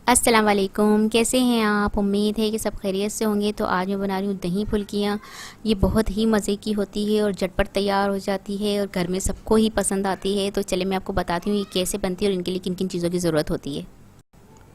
अस्सलाम वालेकुम, कैसे हैं आप। उम्मीद है कि सब खैरियत से होंगे। तो आज मैं बना रही हूँ दही फुल्कियाँ। ये बहुत ही मज़े की होती है और झटपट तैयार हो जाती है और घर में सबको ही पसंद आती है। तो चले मैं आपको बताती हूँ ये कैसे बनती है और इनके लिए किन किन चीज़ों की ज़रूरत होती है।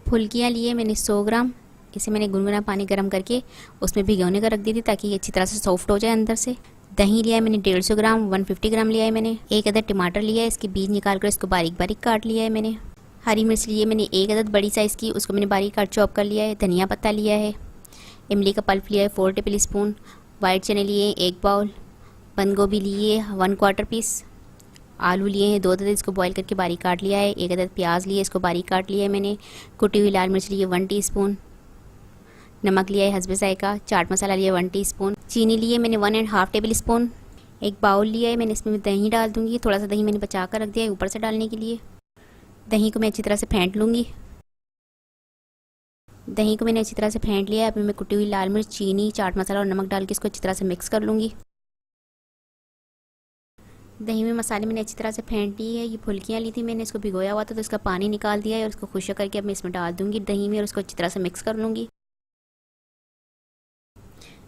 फुल्कियाँ लिए मैंने 100 ग्राम। इसे मैंने गुनगुना पानी गर्म करके उसमें भिगोने का रख दी थी ताकि ये अच्छी तरह से सॉफ्ट हो जाए अंदर से। दही लिया है मैंने 150 ग्राम, 150 ग्राम लिया है मैंने। एक अदर टमाटर लिया है, इसके बीज निकाल कर इसको बारीक बारीक काट लिया है मैंने। हरी मिर्च लिए मैंने एक अदद बड़ी साइज़ की, उसको मैंने बारीक काट चॉप कर लिया है। धनिया पत्ता लिया है। इमली का पल्प लिया है 4 टेबल स्पून। वाइट चने लिए 1 बाउल। बंद गोभी लिए 1/4 पीस। आलू लिए हैं 2 अदद, इसको बॉईल करके बारीक काट लिया है। एक अदद प्याज लिए, इसको बारीक काट लिया है मैंने। कुटी हुई लाल मिर्च लिए 1 टीस्पून। नमक लिया है हस्बे जायका। चाट मसाला लिया 1 टीस्पून। चीनी लिए मैंने 1.5 टेबल स्पून। एक बाउल लिया है मैंने, इसमें दही डाल दूँगी। थोड़ा सा दही मैंने बचा कर रख दिया है ऊपर से डालने के लिए। दही को मैं अच्छी तरह से फेंट लूँगी। दही को मैंने अच्छी तरह से फेंट लिया है। अभी मैं कुटी हुई लाल मिर्च, चीनी, चाट मसाला और नमक डाल के इसको अच्छी तरह से मिक्स कर लूँगी। दही में मसाले मैंने अच्छी तरह से फेंट लिए है। ये फुल्कियाँ ली थी मैंने, इसको भिगोया हुआ था तो इसका पानी निकाल दिया है और इसको खुश करके अब मैं इसमें डाल दूँगी दही में और उसको अच्छी तरह से मिक्स कर लूँगी।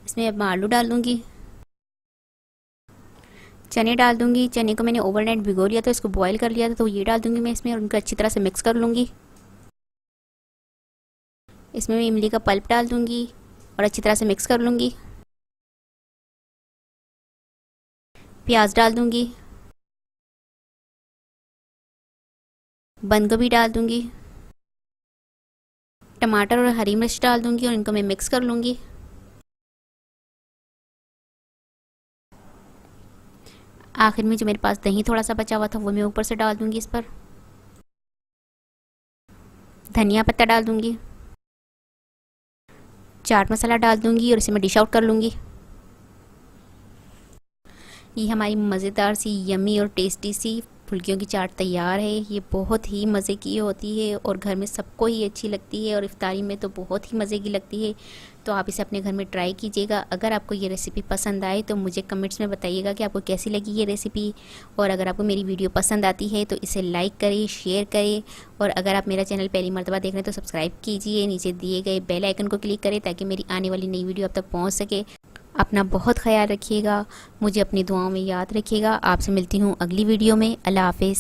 इसमें अब मैं आलू डाल दूँगी, चने डाल दूँगी। चने को मैंने ओवरनाइट भिगो लिया था, इसको बॉईल कर लिया था, तो ये डाल दूँगी मैं इसमें और उनको अच्छी तरह से मिक्स कर लूँगी। इसमें मैं इमली का पल्प डाल दूँगी और अच्छी तरह से मिक्स कर लूँगी। प्याज डाल दूँगी, बंद गोभी डाल दूँगी, टमाटर और हरी मिर्च डाल दूँगी और इनको मैं मिक्स कर लूँगी। आखिर में जो मेरे पास दही थोड़ा सा बचा हुआ था वो मैं ऊपर से डाल दूँगी इस पर। धनिया पत्ता डाल दूँगी, चाट मसाला डाल दूँगी और इसे मैं डिश आउट कर लूँगी। ये हमारी मज़ेदार सी यम्मी और टेस्टी सी फुल्कियों की चाट तैयार है। ये बहुत ही मज़े की होती है और घर में सबको ही अच्छी लगती है और इफ्तारी में तो बहुत ही मज़े की लगती है। तो आप इसे अपने घर में ट्राई कीजिएगा। अगर आपको ये रेसिपी पसंद आए तो मुझे कमेंट्स में बताइएगा कि आपको कैसी लगी ये रेसिपी। और अगर आपको मेरी वीडियो पसंद आती है तो इसे लाइक करें, शेयर करें और अगर आप मेरा चैनल पहली मर्तबा देख रहे हैं तो सब्सक्राइब कीजिए। नीचे दिए गए बेल आइकन को क्लिक करें ताकि मेरी आने वाली नई वीडियो आप तक पहुँच सके। अपना बहुत ख्याल रखिएगा, मुझे अपनी दुआओं में याद रखिएगा। आपसे मिलती हूँ अगली वीडियो में। अल्लाह हाफ़िज़।